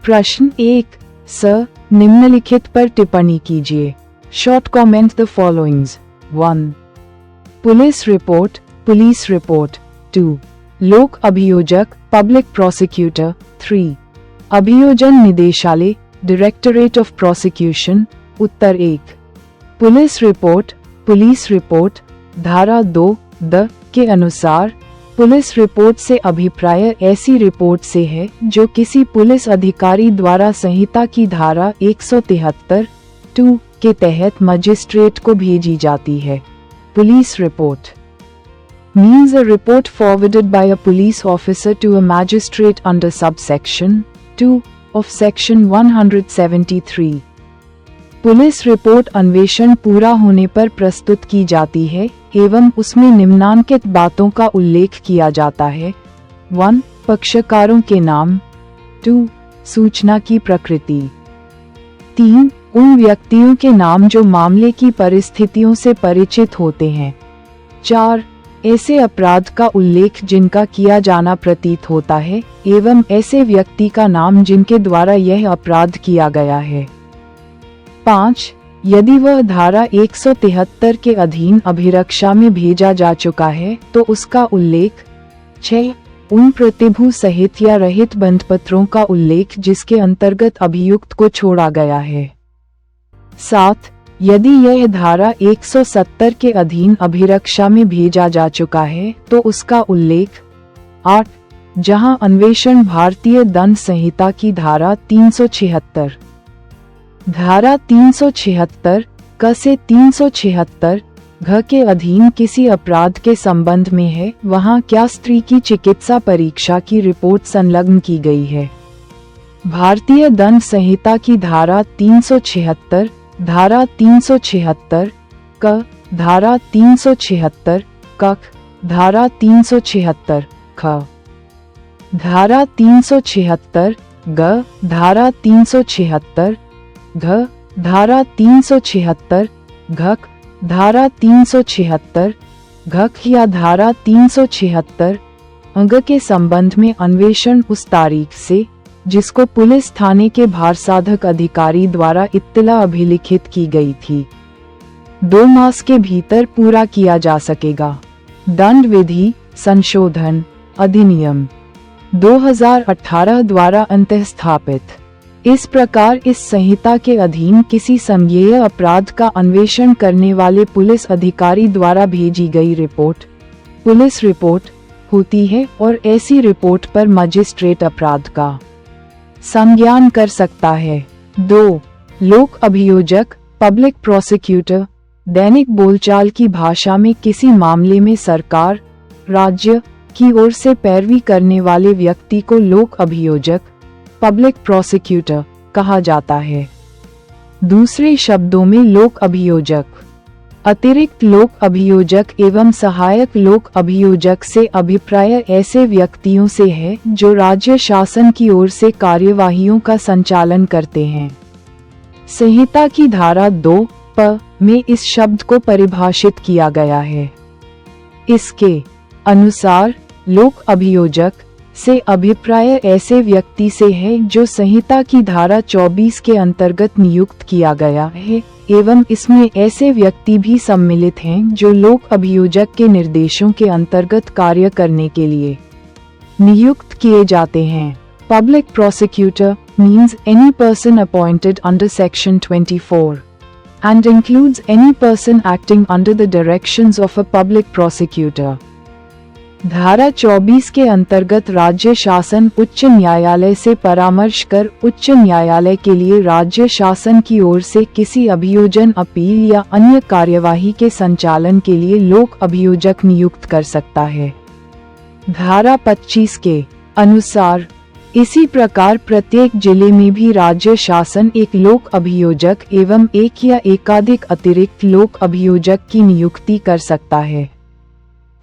प्रश्न 1, सर निम्नलिखित पर टिप्पणी कीजिए। Short comment the followings. 1. Police report. 2. लोक अभियोजक पब्लिक प्रोसिक्यूटर। 3. अभियोजन निदेशालय directorate of prosecution. Uttar 1. Police report धारा 2 द के अनुसार पुलिस रिपोर्ट से अभिप्राय ऐसी रिपोर्ट से है जो किसी पुलिस अधिकारी द्वारा संहिता की धारा 173(2) के तहत मजिस्ट्रेट को भेजी जाती है। Police report means a report forwarded by a police officer to a magistrate under subsection 2 of section 173. Police report अन्वेषण पूरा होने पर प्रस्तुत की जाती है एवं उसमें निम्नांकित बातों का उल्लेख किया जाता है। 1. पक्षकारों के नाम। 2. सूचना की प्रकृति। 3. उन व्यक्तियों के नाम जो मामले की परिस्थितियों से परिचित होते हैं। 4. ऐसे अपराध का उल्लेख जिनका किया जाना प्रतीत होता है एवं ऐसे व्यक्ति का नाम जिनके द्वारा यह अपराध किया गया है। 5. यदि वह धारा 173 के अधीन अभिरक्षा में भेजा जा चुका है तो उसका उल्लेख। 6. उन प्रतिभू सहित या रहित बंधपत्रों का उल्लेख जिसके अंतर्गत अभियुक्त को छोड़ा गया है। 7. यदि यह धारा 170 के अधीन अभिरक्षा में भेजा जा चुका है तो उसका उल्लेख। 8. जहां अन्वेषण भारतीय दंड संहिता की धारा 376 धारा 376 क से 376 घ के अधीन किसी अपराध के संबंध में है वहां क्या स्त्री की चिकित्सा परीक्षा की रिपोर्ट संलग्न की गई है। भारतीय दंड संहिता की धारा 376 धारा 376 क धारा 376 क धारा 376 ख धारा 376 ग धारा 376 घ धारा 376 घ धारा 376 घ या धारा 376 अंग के संबंध में अन्वेषण उस तारीख से जिसको पुलिस थाने के भारसाधक अधिकारी द्वारा इत्तला अभिलिखित की गई थी 2 मास के भीतर पूरा किया जा सकेगा। दंड विधि संशोधन अधिनियम 2018 द्वारा अंतःस्थापित। इस प्रकार इस संहिता के अधीन किसी संज्ञेय अपराध का अन्वेषण करने वाले पुलिस अधिकारी द्वारा भेजी गई रिपोर्ट पुलिस रिपोर्ट होती है और ऐसी रिपोर्ट पर मजिस्ट्रेट अपराध का संज्ञान कर सकता है। 2. लोक अभियोजक पब्लिक प्रोसिक्यूटर दैनिक बोलचाल की भाषा में किसी मामले में सरकार राज्य की ओर से पैरवी करने वाले व्यक्ति को लोक अभियोजक पब्लिक प्रोसिक्यूटर कहा जाता है। दूसरे शब्दों में लोक अभियोजक अतिरिक्त लोक अभियोजक एवं सहायक लोक अभियोजक से अभिप्राय ऐसे व्यक्तियों से है जो राज्य शासन की ओर से कार्यवाहियों का संचालन करते हैं। संहिता की धारा 2 प में इस शब्द को परिभाषित किया गया है। इसके अनुसार लोक अभियोजक से अभिप्राय ऐसे व्यक्ति से है जो संहिता की धारा 24 के अंतर्गत नियुक्त किया गया है एवं इसमें ऐसे व्यक्ति भी सम्मिलित हैं जो लोक अभियोजक के निर्देशों के अंतर्गत कार्य करने के लिए नियुक्त किए जाते हैं। Public prosecutor means any person appointed under section 24 and includes any person acting under the directions of a public prosecutor। धारा 24 के अंतर्गत राज्य शासन उच्च न्यायालय से परामर्श कर उच्च न्यायालय के लिए राज्य शासन की ओर से किसी अभियोजन अपील या अन्य कार्यवाही के संचालन के लिए लोक अभियोजक नियुक्त कर सकता है। धारा 25 के अनुसार इसी प्रकार प्रत्येक जिले में भी राज्य शासन एक लोक अभियोजक एवं एक या एकाधिक अतिरिक्त लोक अभियोजक की नियुक्ति कर सकता है।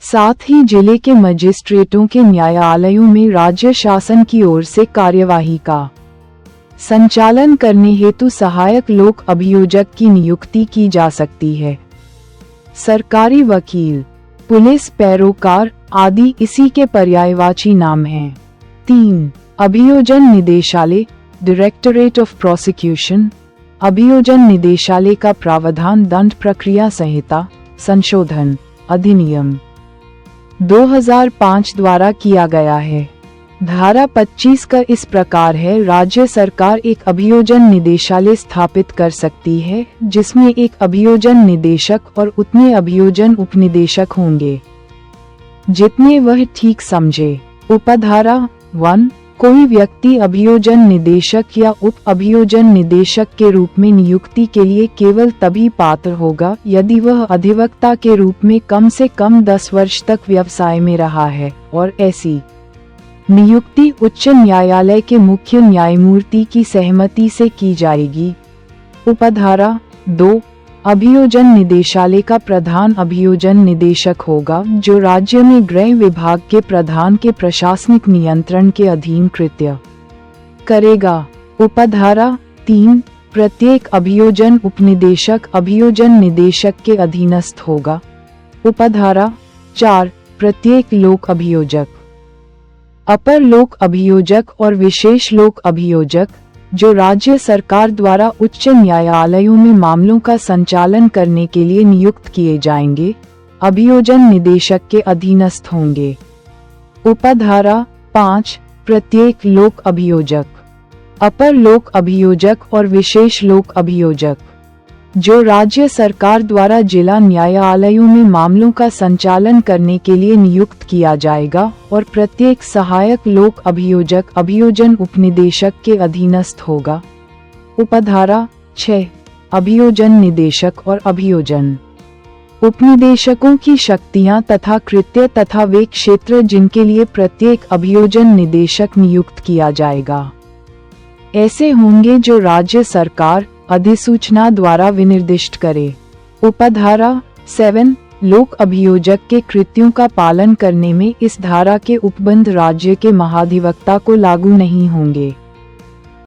साथ ही जिले के मजिस्ट्रेटों के न्यायालयों में राज्य शासन की ओर से कार्यवाही का संचालन करने हेतु सहायक लोक अभियोजक की नियुक्ति की जा सकती है। सरकारी वकील, पुलिस पैरोकार आदि इसी के पर्यायवाची नाम हैं। 3. अभियोजन निदेशालय डायरेक्टरेट ऑफ प्रोसिक्यूशन, अभियोजन निदेशालय का प्रावधान दंड प्रक्रिया संहिता संशोधन अधिनियम 2005 द्वारा किया गया है। धारा 25 का इस प्रकार है, राज्य सरकार एक अभियोजन निदेशालय स्थापित कर सकती है जिसमें एक अभियोजन निदेशक और उतने अभियोजन उपनिदेशक होंगे जितने वह ठीक समझे। उपधारा 1, कोई व्यक्ति अभियोजन निदेशक या उप अभियोजन निदेशक के रूप में नियुक्ति के लिए केवल तभी पात्र होगा यदि वह अधिवक्ता के रूप में कम से कम 10 वर्ष तक व्यवसाय में रहा है और ऐसी नियुक्ति उच्च न्यायालय के मुख्य न्यायमूर्ति की सहमति से की जाएगी। उपधारा 2, अभियोजन निदेशालय का प्रधान अभियोजन निदेशक होगा जो राज्य में गृह विभाग के प्रधान के प्रशासनिक नियंत्रण के अधीन कृत्य करेगा। उपधारा 3, प्रत्येक अभियोजन उपनिदेशक अभियोजन निदेशक के अधीनस्थ होगा। उपधारा 4, प्रत्येक लोक अभियोजक, अपर लोक अभियोजक और विशेष लोक अभियोजक जो राज्य सरकार द्वारा उच्च न्यायालयों में मामलों का संचालन करने के लिए नियुक्त किए जाएंगे, अभियोजन निदेशक के अधीनस्थ होंगे। उपधारा 5, प्रत्येक लोक अभियोजक, अपर लोक अभियोजक और विशेष लोक अभियोजक जो राज्य सरकार द्वारा जिला न्यायालयों में मामलों का संचालन करने के लिए नियुक्त किया जाएगा और प्रत्येक सहायक लोक अभियोजक अभियोजन उपनिदेशक के अधीनस्थ होगा। उपधारा 6, अभियोजन निदेशक और अभियोजन उपनिदेशकों की शक्तियां तथा कृत्य तथा वे क्षेत्र जिनके लिए प्रत्येक अभियोजन निदेशक नियुक्त किया जाएगा ऐसे होंगे जो राज्य सरकार अधिसूचना द्वारा विनिर्दिष्ट करे। उपधारा 7, लोक अभियोजक के कृत्यों का पालन करने में इस धारा के उपबंध राज्य के महाधिवक्ता को लागू नहीं होंगे।